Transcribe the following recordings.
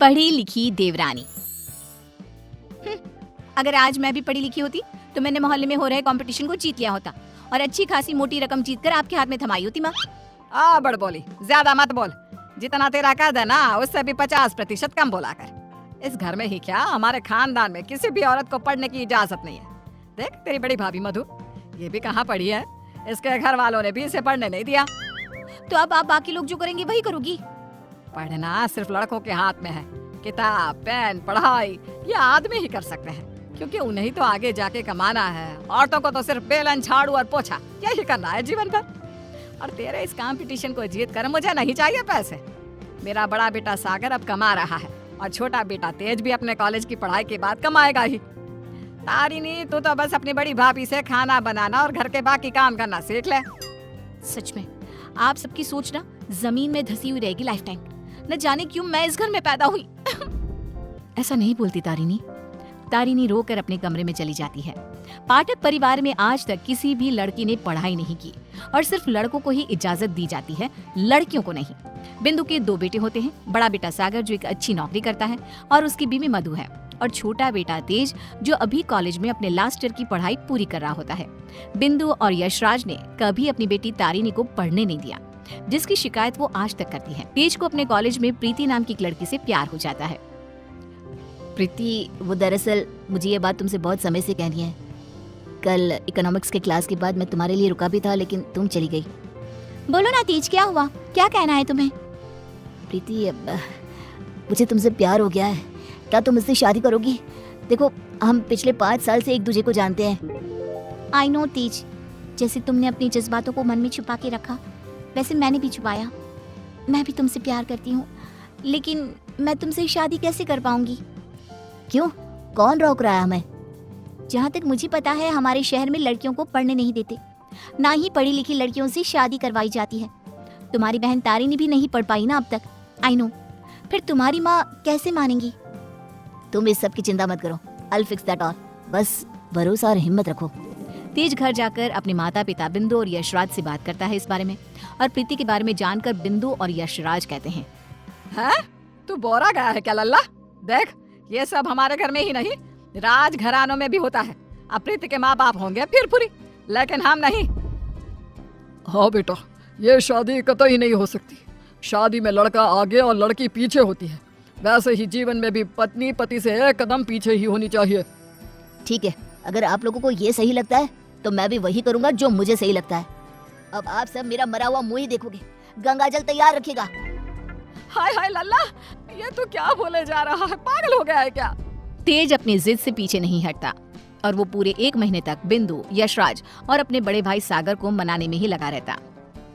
पढ़ी लिखी देवरानी। अगर आज मैं भी पढ़ी लिखी होती तो मैंने मोहल्ले में हो रहे कंपटीशन को जीत लिया होता और अच्छी खासी मोटी रकम जीतकर आपके हाथ में थमाई होती। माँ बड़ बोली, ज्यादा मत बोल। जितना तेरा कद है ना उससे भी 50% कम बोला कर। इस घर में ही क्या, हमारे खानदान में किसी भी औरत को पढ़ने की इजाजत नहीं है। देख तेरी बड़ी भाभी मधु, ये भी कहाँ पढ़ी है, इसके घर वालों ने भी इसे पढ़ने नहीं दिया। तो अब आप बाकी लोग जो करेंगे वही करोगी? पढ़ना सिर्फ लड़कों के हाथ में है। किताब, पेन, पढ़ाई ये आदमी ही कर सकते हैं, क्योंकि उन्हें ही तो आगे जाके कमाना है। औरतों को तो सिर्फ बेलन, झाड़ू और पोछा यही करना है जीवन भर। और तेरे इस कंपटीशन को जीत कर मुझे नहीं चाहिए पैसे। मेरा बड़ा बेटा सागर अब कमा रहा है और छोटा बेटा तेज भी अपने कॉलेज की पढ़ाई के बाद कमाएगा ही। तारिणी, तू तो बस अपनी बड़ी भाभी से खाना बनाना और घर के बाकी काम करना सीख ले। सच में आप सबकी सोच ना जमीन में धसी हुई रहेगी लाइफ टाइम। न जाने क्यों मैं इस घर में पैदा हुई। ऐसा नहीं बोलती तारिणी। तारिणी रोकर अपने कमरे में चली जाती है। पाठक परिवार में आज तक किसी भी लड़की ने पढ़ाई नहीं की और सिर्फ लड़कों को ही इजाजत दी जाती है, लड़कियों को नहीं। बिंदु के 2 बेटे होते हैं। बड़ा बेटा सागर जो एक अच्छी नौकरी करता है और उसकी बीवी मधु है, और छोटा बेटा तेज जो अभी कॉलेज में अपने लास्ट ईयर की पढ़ाई पूरी कर रहा होता है। बिंदु और यशराज ने कभी अपनी बेटी तारिणी को पढ़ने नहीं दिया, जिसकी शिकायत वो आज तक करती है। तेज को अपने कॉलेज में प्रीति नाम की एक लड़की से प्यार हो जाता है। प्रीति, वो दरअसल मुझे ये बात तुमसे बहुत समय से कहनी है। कल इकोनॉमिक्स के क्लास के बाद मैं तुम्हारे लिए रुका भी था, लेकिन तुम चली गई। बोलो ना तेज, क्या हुआ? क्या कहना है तुम्हें? प्रीति, अब मुझे तुमसे प्यार हो गया है। क्या तुम मुझसे शादी करोगी? देखो, हम पिछले 5 साल से एक दूसरे को जानते हैं। आई नो तेज, जैसे तुमने अपनी जज्बातों को मन में छुपा के रखा, वैसे मैंने भी छुपाया। मैं भी तुमसे प्यार करती हूँ, लेकिन मैं तुमसे शादी कैसे कर पाऊंगी? क्यों? कौन रोक रहा है हमें? जहाँ तक मुझे पता है हमारे शहर में लड़कियों को पढ़ने नहीं देते, ना ही पढ़ी लिखी लड़कियों से शादी करवाई जाती है। तुम्हारी बहन तारिणी भी नहीं पढ़ पाई ना अब तक। आई नो, फिर तुम्हारी माँ कैसे मानेंगी? तुम इस सब की चिंता मत करो। I'll fix that all। बस भरोसा और हिम्मत रखो। तेज घर जाकर अपने माता पिता बिंदु और यशराज से बात करता है इस बारे में, और प्रीति के बारे में जानकर बिंदु और यशराज कहते हैं, तू बोरा गया है क्या लल्ला? देख, ये सब हमारे घर में ही नहीं, राज घरानों में भी होता है। अब प्रीति के माँ बाप होंगे फिर पूरी, लेकिन हम नहीं। हाँ बेटा, ये शादी कतई नहीं हो सकती। शादी में लड़का आगे और लड़की पीछे होती है। वैसे ही जीवन में भी पत्नी पति से एक कदम पीछे ही होनी चाहिए। ठीक है, अगर आप लोगों को ये सही लगता है तो मैं भी वही करूंगा जो मुझे सही लगता है। अब आप सब मेरा मरा हुआ मुंह ही देखोगे। गंगा जल तैयार रखिएगा। हाय हाय लल्ला, ये तू क्या बोले जा रहा है? पागल हो गया है क्या? तेज अपनी जिद से पीछे नहीं हटता और वो पूरे 1 महीने तक बिंदु, यशराज और अपने बड़े भाई सागर को मनाने में ही लगा रहता।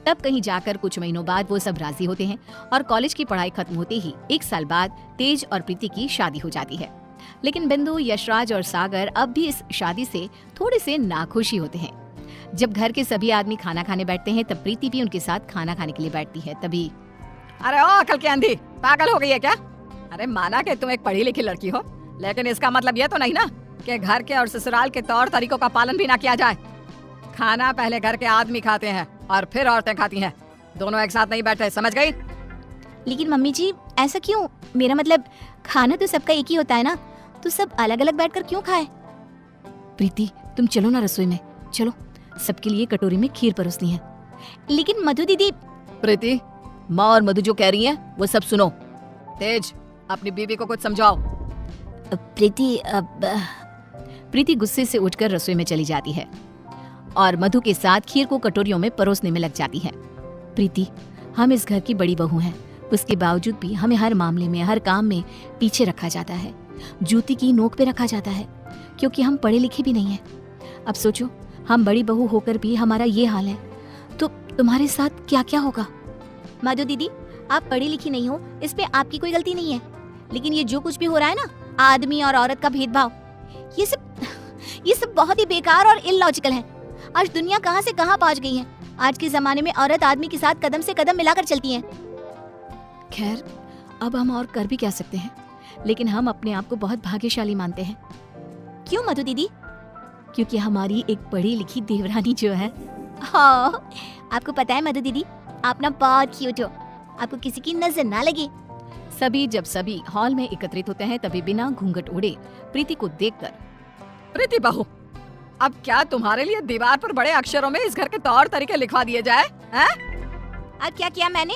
तब कहीं जाकर कुछ महीनों बाद वो सब राजी होते हैं और कॉलेज की पढ़ाई खत्म होते ही 1 साल बाद तेज और प्रीति की शादी हो जाती है। लेकिन बिंदु, यशराज और सागर अब भी इस शादी से थोड़े से नाखुश ही होते हैं। जब घर के सभी आदमी खाना खाने बैठते हैं तब प्रीति भी उनके साथ खाना खाने के लिए बैठती है। तभी अरे ओ अकल की अंधी, पागल हो गई है क्या? अरे माना कि तुम एक पढ़ी लिखी लड़की हो, लेकिन इसका मतलब ये तो नहीं ना कि घर के और ससुराल के तौर तरीकों का पालन भी ना किया जाए। खाना पहले घर के आदमी खाते हैं और फिर औरतें खाती हैं। दोनों एक साथ नहीं बैठते, समझ गई? लेकिन मम्मी जी, ऐसा क्यों? मेरा मतलब खाना तो सबका एक ही होता है ना, तो सब अलग अलग बैठकर क्यों खाए? प्रीति, तुम चलो ना रसोई में, चलो, सबके लिए कटोरी में खीर परोसनी है। लेकिन मधु दीदी। प्रीति, माँ और मधु जो कह रही हैं वो सब सुनो। तेज, अपनी बीवी को कुछ समझाओ। प्रीति, प्रीति गुस्से से उठकर रसोई में चली जाती है और मधु के साथ खीर को कटोरियों में परोसने में लग जाती है। प्रीति, हम इस घर की बड़ी बहू हैं, उसके बावजूद भी हमें हर मामले में, हर काम में पीछे रखा जाता है, जूती की नोक पे रखा जाता है, क्योंकि हम पढ़े लिखे भी नहीं हैं। अब सोचो, हम बड़ी बहू होकर भी हमारा ये हाल है, तो तुम्हारे साथ क्या क्या होगा? मधु दीदी, आप पढ़ी लिखी नहीं हो, इस पे आपकी कोई गलती नहीं है, लेकिन ये जो कुछ भी हो रहा है ना, आदमी और औरत का भेदभाव, ये सब बहुत ही बेकार और इलॉजिकल है। आज दुनिया कहाँ से कहाँ पहुँच गई है। आज के जमाने में औरत आदमी के साथ कदम से कदम मिलाकर चलती है। खैर, अब हम और कर भी क्या सकते हैं, लेकिन हम अपने आप को बहुत भाग्यशाली मानते हैं। क्यों मधु दीदी? क्योंकि हमारी एक पढ़ी लिखी देवरानी जो है। हाँ, आपको पता है मधु दीदी, आप ना बहुत क्यूट हो, आपको किसी की नजर ना लगे। सभी जब सभी हॉल में एकत्रित होते हैं तभी बिना घूंघट उड़े प्रीति को देखकर प्रीति बहू, अब क्या तुम्हारे लिए दीवार पर बड़े अक्षरों में इस घर के तौर तरीके लिखवा दिए जाए हैं? अब क्या किया मैंने?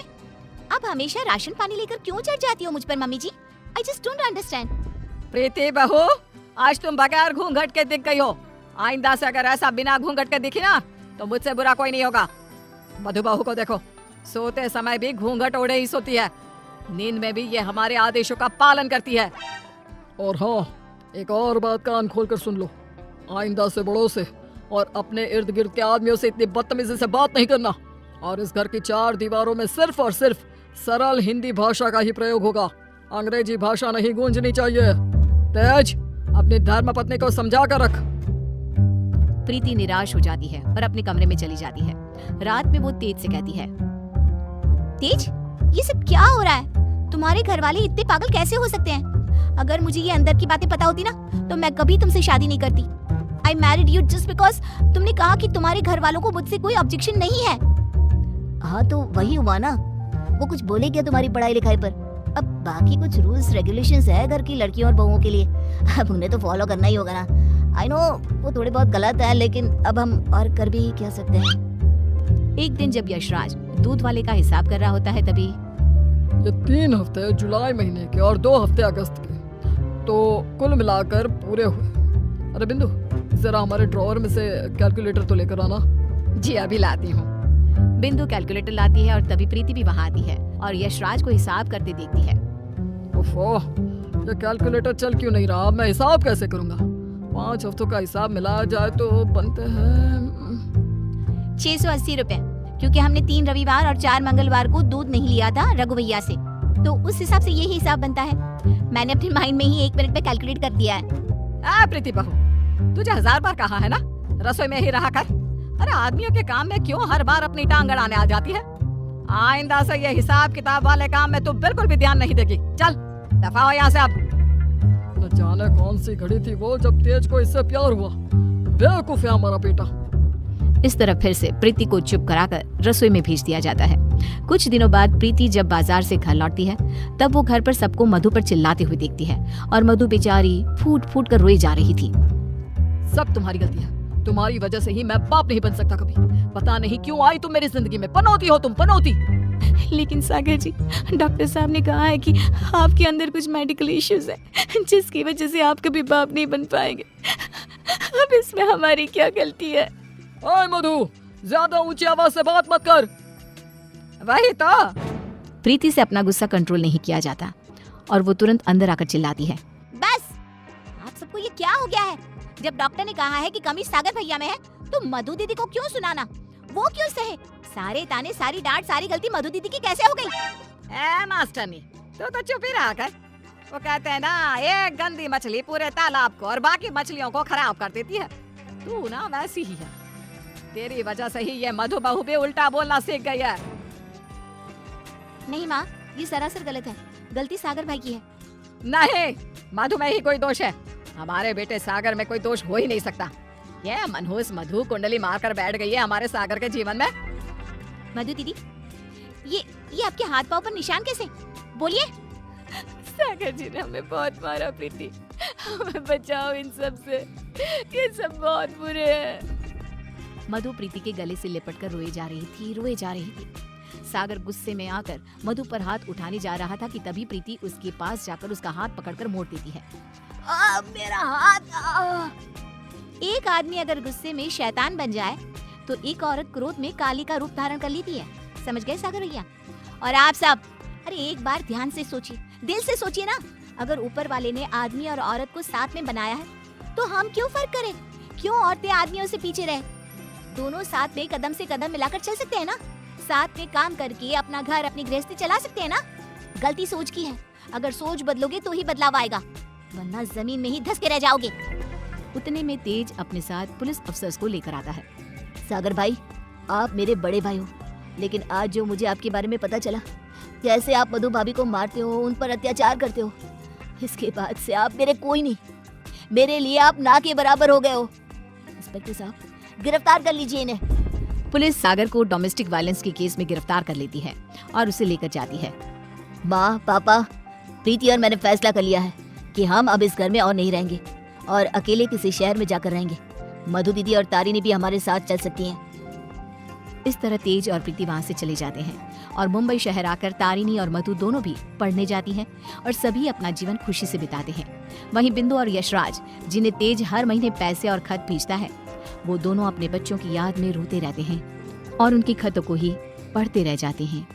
अब हमेशा राशन पानी लेकर क्यों चढ़ जाती हो मुझ पर mummy ji? I just don't understand. Preeti बहू, आज तुम बगैर घूंघट के दिख गई हो। आइंदा से अगर ऐसा बिना घूंघट के दिखी ना तो मुझसे बुरा कोई नहीं होगा। मधु बहू को देखो, सोते समय भी घूंघट ओढ़े ही सोती है, नींद में भी ये हमारे आदेशों का पालन करती है। और हाँ, एक और बात कान खोल कर सुन लो, आइंदा से बड़ों से और अपने इर्द गिर्द के आदमियों से इतनी बदतमीजी से बात नहीं करना। और इस घर की 4 दीवारों में सिर्फ और सिर्फ सरल हिंदी भाषा का ही प्रयोग होगा, अंग्रेजी भाषा नहीं गूंजनी चाहिए। तेज, अपनी धर्मपत्नी को समझा कर रख। प्रीति निराश हो जाती है और अपने कमरे में चली जाती है। रात में वो तेज से कहती है, तेज, ये सब क्या हो रहा है? तुम्हारे घर वाले इतने पागल कैसे हो सकते हैं? अगर मुझे ये अंदर की बातें पता होती ना तो मैं कभी तुमसे शादी नहीं करती। I married you just because तुमने कहा कि तुम्हारे घर वालों को मुझसे कोई ऑब्जेक्शन नहीं है। हाँ तो वही हुआ ना, वो कुछ बोले क्या तुम्हारी पढ़ाई लिखाई पर? अब बाकी कुछ रूल्स रेगुलेशंस है घर की लड़कियों और बहुओं के लिए, अब उन्हें तो फॉलो करना ही होगा ना। आई नो वो थोड़े बहुत गलत है, लेकिन अब हम और कर भी क्या सकते हैं। एक दिन जब यशराज दूध वाले का हिसाब कर रहा होता है तभी ये 3 हफ्ते जुलाई महीने के और 2 हफ्ते अगस्त के, तो कुल मिलाकर पूरे हुए। अरे बिंदु, जरा हमारे ड्रॉअर में से कैलकुलेटर तो लेकर आना। जी अभी लाती हूँ। बिंदु कैलकुलेटर लाती है और तभी प्रीति भी वहाँ आती है और यशराज को हिसाब करते देखती है। ओफो, ये कैलकुलेटर चल क्यों नहीं रहा? मैं हिसाब कैसे करूंगा? 5 हफ्तों का हिसाब मिलाया जाए तो बनते हैं 680 रुपए, क्योंकि हमने 3 रविवार और 4 मंगलवार को दूध नहीं लिया था रघु भैया से, तो उस हिसाब से यही हिसाब बनता है। मैंने अपने माइंड में ही 1 मिनट में कैलकुलेट कर दिया है। प्रीति बहू, तुझे 1000 बार कहा है ना रसोई में ही रहा कर। अरे आदमियों के काम में क्यों हर बार अपनी टांग अड़ाने आ जाती है? आइंदा से ये हिसाब किताब वाले काम में तू बिल्कुल भी ध्यान नहीं देगी। चल दफा हो यहाँ से अब। न जाने कौन सी घड़ी थी वो जब तेज को इससे प्यार हुआ। बेवकूफ है हमारा बेटा। इस तरह फिर से प्रीति को चुप कराकर रसोई में भेज दिया जाता है। कुछ दिनों बाद प्रीति जब बाजार से घर लौटती है तब वो घर पर सबको मधु पर चिल्लाते हुए देखती है और मधु बेचारी फूट फूट कर रोई जा रही थी। सब तुम्हारी गलती है, तुम्हारी वजह से ही मैं बाप नहीं बन सकता कभी। पता नहीं क्यों आई तुम मेरी जिंदगी में। पनौती हो तुम, पनौती। लेकिन सागर जी, डॉक्टर साहब ने कहा है कि आपके अंदर कुछ मेडिकल इश्यूज है जिसकी वजह से आप कभी बाप नहीं बन पाएंगे। अब इसमें हमारी क्या गलती है? ओए मधु, ज्यादा ऊंची आवाज से बात मत कर। वही तो। प्रीति से अपना गुस्सा कंट्रोल नहीं किया जाता और वो तुरंत अंदर आकर चिल्लाती है, बस, आप सबको ये क्या हो गया है? जब डॉक्टर ने कहा है कि कमी सागर भैया में है तो मधु दीदी को क्यों सुनाना? वो क्यों सहे? सारे ताने, सारी डांट, सारी गलती मधु दीदी की कैसे हो गई? ए मास्टरनी, तो चुप ही रहा कर। वो कहते हैं ना, एक गंदी मछली पूरे तालाब को और बाकी मछलियों को खराब कर देती है। तू ना वैसी ही है। तेरी वजह से ही ये मधु बहू भी उल्टा बोलना सीख गई है। नहीं माँ, ये सरासर गलत है। गलती सागर भाई की है। नहीं, मधु में ही कोई दोष है। हमारे बेटे सागर में कोई दोष हो ही नहीं सकता। ये मनहूस मधु कुंडली मारकर बैठ गई है हमारे सागर के जीवन में। मधु दीदी, ये आपके हाथ पाँव पर निशान कैसे? बोलिए। सागर जी ने हमें बहुत मारा प्रीति, हमें बचाओ इन सब से, ये सब बहुत बुरे हैं। मधु प्रीति के गले से लिपटकर रोए जा रही थी। सागर गुस्से में आकर मधु पर हाथ उठाने जा रहा था कि तभी प्रीति उसके पास जाकर उसका हाथ पकड़कर मोड़ देती है। मेरा हाथ। एक आदमी अगर गुस्से में शैतान बन जाए तो एक औरत क्रोध में काली का रूप धारण कर लेती है। समझ गए सागर भैया? और आप सब, अरे एक बार ध्यान से सोचिए, दिल से सोचिए ना। अगर ऊपर वाले ने आदमी और औरत को साथ में बनाया है तो हम क्यों फर्क करें? क्यों औरतें आदमियों से पीछे रहे? दोनों साथ में कदम से कदम मिलाकर चल सकते हैं ना। साथ में काम करके अपना घर, अपनी गृहस्थी चला सकते हैं ना। गलती सोच की है। अगर सोच बदलोगे तो ही बदलाव आएगा, वरना जमीन में ही धंस के रह जाओगे। उतने में तेज अपने साथ पुलिस अफसर्स को लेकर आता है। सागर भाई, आप मेरे बड़े भाई हो, लेकिन आज जो मुझे आपके बारे में पता चला, कैसे आप मधु भाभी को मारते हो, उन पर अत्याचार करते हो, इसके बाद से आप मेरे कोई नहीं। मेरे लिए आप ना के बराबर हो गए हो। इंस्पेक्टर साहब, गिरफ्तार कर लीजिए इन्हें। पुलिस सागर को डोमेस्टिक वायलेंस के केस में गिरफ्तार कर लेती है और उसे लेकर जाती है। माँ, पापा, प्रीति और मैंने फैसला कर लिया है कि हम अब इस घर में और नहीं रहेंगे और अकेले किसी शहर में जाकर रहेंगे। मधु दीदी और तारिणी भी हमारे साथ चल सकती हैं। इस तरह तेज और प्रीति वहां से चले जाते हैं और मुंबई शहर आकर तारिणी और मधु दोनों भी पढ़ने जाती हैं और सभी अपना जीवन खुशी से बिताते हैं। वहीं बिंदु और यशराज, जिन्हें तेज हर महीने पैसे और खत भेजता है, वो दोनों अपने बच्चों की याद में रोते रहते हैं और उनकी खतों को ही पढ़ते रह जाते हैं।